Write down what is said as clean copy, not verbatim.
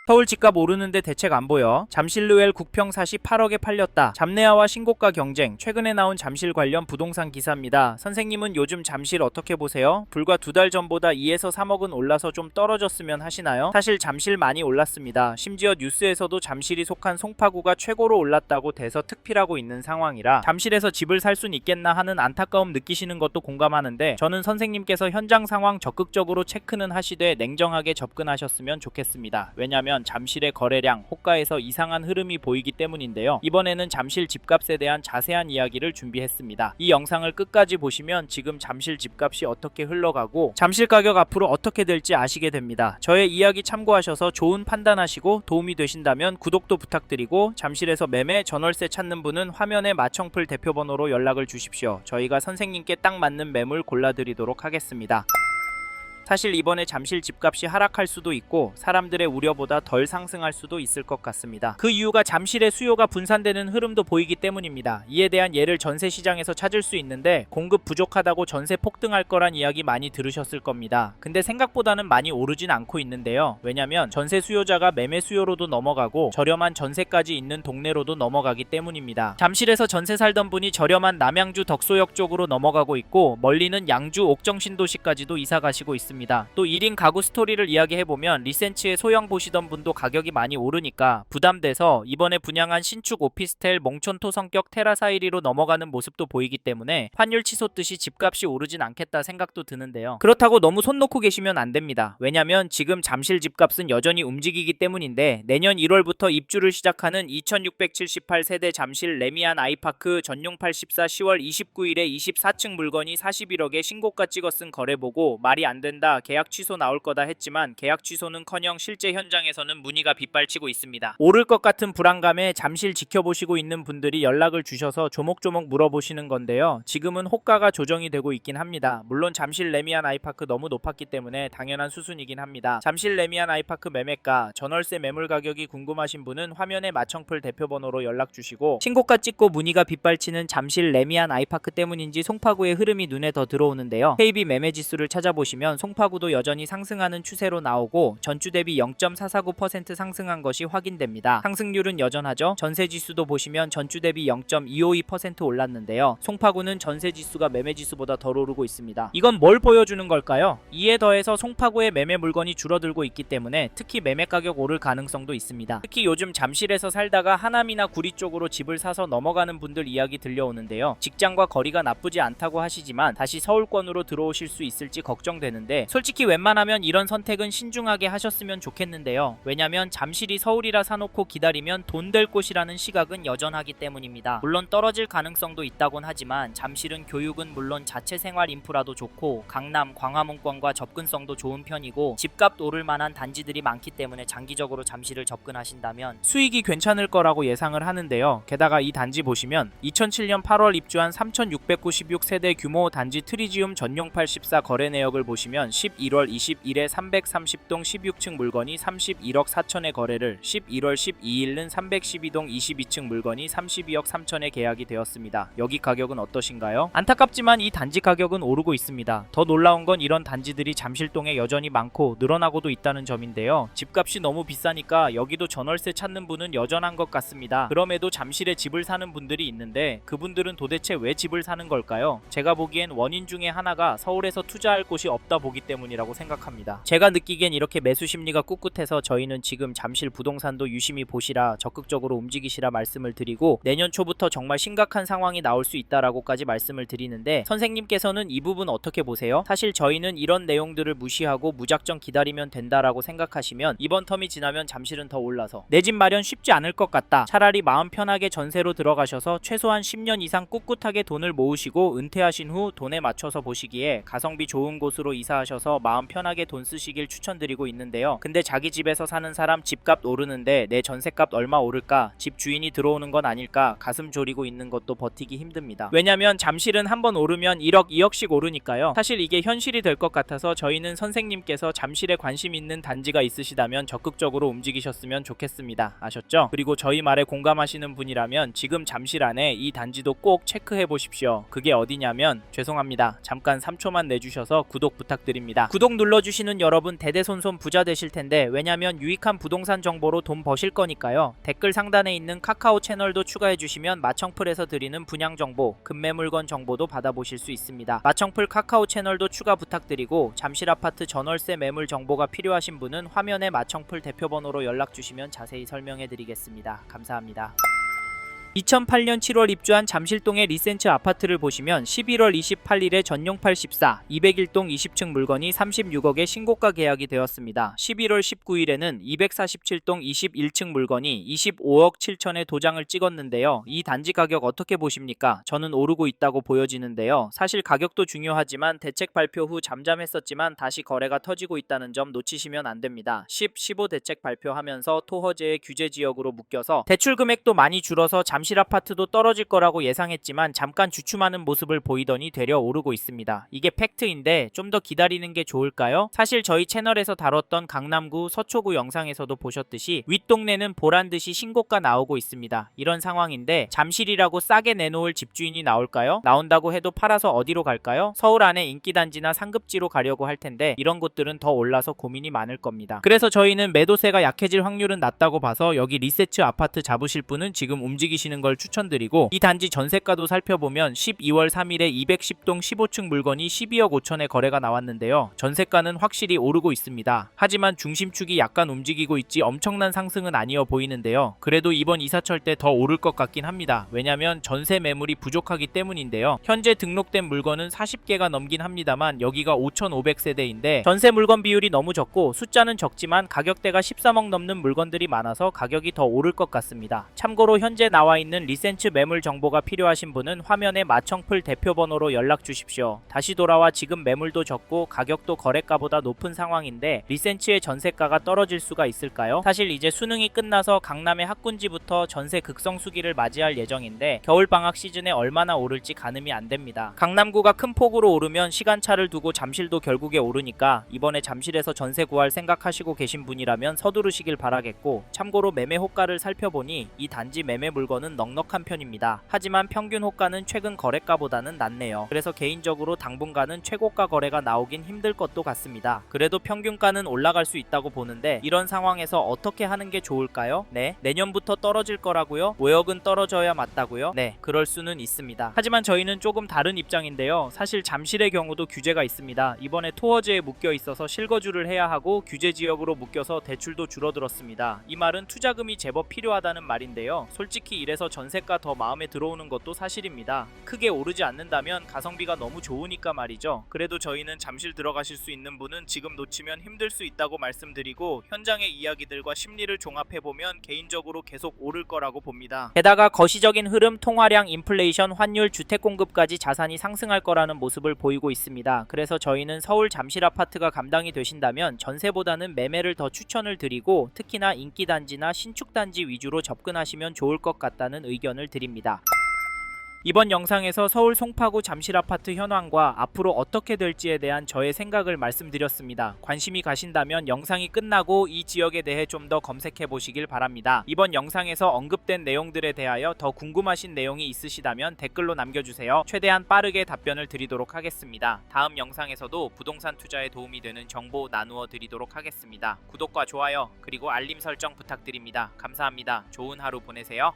서울 집값 오르는데 대책 안 보여. 잠실루엘 국평 48억에 팔렸다. 잡내화와 신고가 경쟁. 최근에 나온 잠실 관련 부동산 기사입니다. 선생님은 요즘 잠실 어떻게 보세요? 불과 2달 전보다 2에서 3억은 올라서 좀 떨어졌으면 하시나요? 사실 잠실 많이 올랐습니다. 심지어 뉴스에서도 잠실이 속한 송파구가 최고로 올랐다고 대서특필하고 있는 상황이라 잠실에서 집을 살 순 있겠나 하는 안타까움 느끼시는 것도 공감하는데, 저는 선생님께서 현장 상황 적극적으로 체크는 하시되 냉정하게 접근하셨으면 좋겠습니다. 왜냐면 잠실의 거래량, 호가에서 이상한 흐름이 보이기 때문인데요. 이번에는 잠실 집값에 대한 자세한 이야기를 준비했습니다. 이 영상을 끝까지 보시면 지금 잠실 집값이 어떻게 흘러가고 잠실 가격 앞으로 어떻게 될지 아시게 됩니다. 저의 이야기 참고하셔서 좋은 판단하시고 도움이 되신다면 구독도 부탁드리고, 잠실에서 매매 전월세 찾는 분은 화면에 마청풀 대표번호로 연락을 주십시오. 저희가 선생님께 딱 맞는 매물 골라드리도록 하겠습니다. 사실 이번에 잠실 집값이 하락할 수도 있고 사람들의 우려보다 덜 상승할 수도 있을 것 같습니다. 그 이유가 잠실의 수요가 분산되는 흐름도 보이기 때문입니다. 이에 대한 예를 전세 시장에서 찾을 수 있는데, 공급 부족하다고 전세 폭등할 거란 이야기 많이 들으셨을 겁니다. 근데 생각보다는 많이 오르진 않고 있는데요. 왜냐면 전세 수요자가 매매 수요로도 넘어가고 저렴한 전세까지 있는 동네로도 넘어가기 때문입니다. 잠실에서 전세 살던 분이 저렴한 남양주 덕소역 쪽으로 넘어가고 있고, 멀리는 양주 옥정신도시까지도 이사 가시고 있습니다. 또 1인 가구 스토리를 이야기해보면 리센츠의 소형 보시던 분도 가격이 많이 오르니까 부담돼서 이번에 분양한 신축 오피스텔 몽촌토 성격 테라사이리로 넘어가는 모습도 보이기 때문에 환율 치솟듯이 집값이 오르진 않겠다 생각도 드는데요. 그렇다고 너무 손 놓고 계시면 안 됩니다. 왜냐면 지금 잠실 집값은 여전히 움직이기 때문인데, 내년 1월부터 입주를 시작하는 2678세대 잠실 레미안 아이파크 전용 84 10월 29일에 24층 물건이 41억에 신고가 찍어 쓴 거래 보고 말이 안 된다, 계약 취소 나올 거다 했지만 계약 취소는커녕 실제 현장에서는 문의가 빗발치고 있습니다. 오를 것 같은 불안감에 잠실 지켜보시고 있는 분들이 연락을 주셔서 조목조목 물어보시는 건데요. 지금은 호가가 조정이 되고 있긴 합니다. 물론 잠실 레미안 아이파크 너무 높았기 때문에 당연한 수순이긴 합니다. 잠실 레미안 아이파크 매매가, 전월세 매물 가격이 궁금하신 분은 화면에 마청풀 대표번호로 연락 주시고, 신고가 찍고 문의가 빗발치는 잠실 레미안 아이파크 때문인지 송파구의 흐름이 눈에 더 들어오는데요. KB 매매 지수를 찾아보시면 송파구도 여전히 상승하는 추세로 나오고 전주 대비 0.449% 상승한 것이 확인됩니다. 상승률은 여전하죠. 전세지수도 보시면 전주 대비 0.252% 올랐는데요. 송파구는 전세지수가 매매지수보다 덜 오르고 있습니다. 이건 뭘 보여주는 걸까요? 이에 더해서 송파구의 매매 물건이 줄어들고 있기 때문에 특히 매매 가격 오를 가능성도 있습니다. 특히 요즘 잠실에서 살다가 하남이나 구리 쪽으로 집을 사서 넘어가는 분들 이야기 들려오는데요. 직장과 거리가 나쁘지 않다고 하시지만 다시 서울권으로 들어오실 수 있을지 걱정되는데, 솔직히 웬만하면 이런 선택은 신중하게 하셨으면 좋겠는데요. 왜냐면 잠실이 서울이라 사놓고 기다리면 돈 될 곳이라는 시각은 여전하기 때문입니다. 물론 떨어질 가능성도 있다곤 하지만 잠실은 교육은 물론 자체 생활 인프라도 좋고 강남, 광화문권과 접근성도 좋은 편이고 집값 오를 만한 단지들이 많기 때문에 장기적으로 잠실을 접근하신다면 수익이 괜찮을 거라고 예상을 하는데요. 게다가 이 단지 보시면 2007년 8월 입주한 3696세대 규모 단지 트리지움 전용 84 거래 내역을 보시면 11월 20일에 330동 16층 물건이 31억 4천에 거래를, 11월 12일은 312동 22층 물건이 32억 3천에 계약이 되었습니다. 여기 가격은 어떠신가요? 안타깝지만 이 단지 가격은 오르고 있습니다. 더 놀라운 건 이런 단지들이 잠실동에 여전히 많고 늘어나고도 있다는 점인데요. 집값이 너무 비싸니까 여기도 전월세 찾는 분은 여전한 것 같습니다. 그럼에도 잠실에 집을 사는 분들이 있는데 그분들은 도대체 왜 집을 사는 걸까요? 제가 보기엔 원인 중에 하나가 서울에서 투자할 곳이 없다 보기 때문이라고 생각합니다. 제가 느끼기엔 이렇게 매수 심리가 꿋꿋해서 저희는 지금 잠실 부동산도 유심히 보시라, 적극적으로 움직이시라 말씀을 드리고, 내년 초부터 정말 심각한 상황이 나올 수 있다라고까지 말씀을 드리는데, 선생님께서는 이 부분 어떻게 보세요? 사실 저희는 이런 내용들을 무시하고 무작정 기다리면 된다라고 생각하시면 이번 텀이 지나면 잠실은 더 올라서 내 집 마련 쉽지 않을 것 같다, 차라리 마음 편하게 전세로 들어가셔서 최소한 10년 이상 꿋꿋하게 돈을 모으시고 은퇴하신 후 돈에 맞춰서 보시기에 가성비 좋은 곳으로 이사하셔서 마음 편하게 돈 쓰시길 추천드리고 있는데요. 근데 자기 집에서 사는 사람 집값 오르는데 내 전세값 얼마 오를까, 집 주인이 들어오는 건 아닐까 가슴 졸이고 있는 것도 버티기 힘듭니다. 왜냐면 잠실은 한번 오르면 1억 2억씩 오르니까요. 사실 이게 현실이 될 것 같아서 저희는 선생님께서 잠실에 관심 있는 단지가 있으시다면 적극적으로 움직이셨으면 좋겠습니다. 아셨죠? 그리고 저희 말에 공감하시는 분이라면 지금 잠실 안에 이 단지도 꼭 체크해 보십시오. 그게 어디냐면, 죄송합니다, 잠깐 3초만 내주셔서 구독 부탁드립니다. 말씀드립니다. 구독 눌러주시는 여러분 대대손손 부자 되실 텐데, 왜냐면 유익한 부동산 정보로 돈 버실 거니까요. 댓글 상단에 있는 카카오 채널도 추가해 주시면 마청풀에서 드리는 분양 정보, 급매 물건 정보도 받아보실 수 있습니다. 마청풀 카카오 채널도 추가 부탁드리고, 잠실 아파트 전월세 매물 정보가 필요하신 분은 화면에 마청풀 대표번호로 연락 주시면 자세히 설명해 드리겠습니다. 감사합니다. 2008년 7월 입주한 잠실동의 리센츠 아파트를 보시면 11월 28일에 전용 84, 201동 20층 물건이 36억에 신고가 계약이 되었습니다. 11월 19일에는 247동 21층 물건이 25억 7천에 도장을 찍었는데요. 이 단지 가격 어떻게 보십니까? 저는 오르고 있다고 보여지는데요. 사실 가격도 중요하지만 대책 발표 후 잠잠했었지만 다시 거래가 터지고 있다는 점 놓치시면 안 됩니다. 10, 15 대책 발표하면서 토허제의 규제 지역으로 묶여서 대출 금액도 많이 줄어서 잠실 아파트도 떨어질 거라고 예상했지만 잠깐 주춤하는 모습을 보이더니 되려 오르고 있습니다. 이게 팩트인데 좀 더 기다리는 게 좋을까요? 사실 저희 채널에서 다뤘던 강남구, 서초구 영상에서도 보셨듯이 윗동네는 보란듯이 신고가 나오고 있습니다. 이런 상황인데 잠실이라고 싸게 내놓을 집주인이 나올까요? 나온다고 해도 팔아서 어디로 갈까요? 서울 안에 인기단지나 상급지로 가려고 할 텐데 이런 곳들은 더 올라서 고민이 많을 겁니다. 그래서 저희는 매도세가 약해질 확률은 낮다고 봐서 여기 리세츠 아파트 잡으실 분은 지금 움직이시는 걸 추천드리고, 이 단지 전세가도 살펴보면 12월 3일에 210동 15층 물건이 12억 5천에 거래가 나왔는데요. 전세가는 확실히 오르고 있습니다. 하지만 중심축이 약간 움직이고 있지 엄청난 상승은 아니어 보이는데요. 그래도 이번 이사철 때 더 오를 것 같긴 합니다. 왜냐면 전세 매물이 부족하기 때문인데요. 현재 등록된 물건은 40개가 넘긴 합니다만 여기가 5,500세대인데 전세 물건 비율이 너무 적고 숫자는 적지만 가격대가 13억 넘는 물건들이 많아서 가격이 더 오를 것 같습니다. 참고로 현재 나와 있는 리센츠 매물 정보가 필요하신 분은 화면에 마청풀 대표번호로 연락 주십시오. 다시 돌아와 지금 매물도 적고 가격도 거래가보다 높은 상황인데 리센츠의 전세가가 떨어질 수가 있을까요? 사실 이제 수능이 끝나서 강남의 학군지부터 전세 극성수기를 맞이할 예정인데 겨울방학 시즌에 얼마나 오를지 가늠이 안 됩니다. 강남구가 큰 폭으로 오르면 시간차를 두고 잠실도 결국에 오르니까 이번에 잠실에서 전세 구할 생각하시고 계신 분이라면 서두르시길 바라겠고, 참고로 매매 호가를 살펴보니 이 단지 매매 물건은 넉넉한 편입니다. 하지만 평균 호가는 최근 거래가보다는 낮네요. 그래서 개인적으로 당분간은 최고가 거래가 나오긴 힘들 것도 같습니다. 그래도 평균가는 올라갈 수 있다고 보는데 이런 상황에서 어떻게 하는 게 좋을까요? 네, 내년부터 떨어질 거라고요? 5억은 떨어져야 맞다고요? 네, 그럴 수는 있습니다. 하지만 저희는 조금 다른 입장인데요. 사실 잠실의 경우도 규제가 있습니다. 이번에 토허제에 묶여 있어서 실거주를 해야 하고 규제 지역으로 묶여서 대출도 줄어들었습니다. 이 말은 투자금이 제법 필요하다는 말인데요. 솔직히 이래서 전세가 더 마음에 들어오는 것도 사실입니다. 크게 오르지 않는다면 가성비가 너무 좋으니까 말이죠. 그래도 저희는 잠실 들어가실 수 있는 분은 지금 놓치면 힘들 수 있다고 말씀드리고, 현장의 이야기들과 심리를 종합해보면 개인적으로 계속 오를 거라고 봅니다. 게다가 거시적인 흐름, 통화량, 인플레이션, 환율, 주택 공급까지 자산이 상승할 거라는 모습을 보이고 있습니다. 그래서 저희는 서울 잠실 아파트가 감당이 되신다면 전세보다는 매매를 더 추천을 드리고, 특히나 인기단지나 신축단지 위주로 접근하시면 좋을 것 같다는 의견을 드립니다. 이번 영상에서 서울 송파구 잠실 아파트 현황과 앞으로 어떻게 될지에 대한 저의 생각을 말씀드렸습니다. 관심이 가신다면 영상이 끝나고 이 지역에 대해 좀 더 검색해 보시길 바랍니다. 이번 영상에서 언급된 내용들에 대하여 더 궁금하신 내용이 있으시다면 댓글로 남겨주세요. 최대한 빠르게 답변을 드리도록 하겠습니다. 다음 영상에서도 부동산 투자에 도움이 되는 정보 나누어 드리도록 하겠습니다. 구독과 좋아요 그리고 알림 설정 부탁드립니다. 감사합니다. 좋은 하루 보내세요.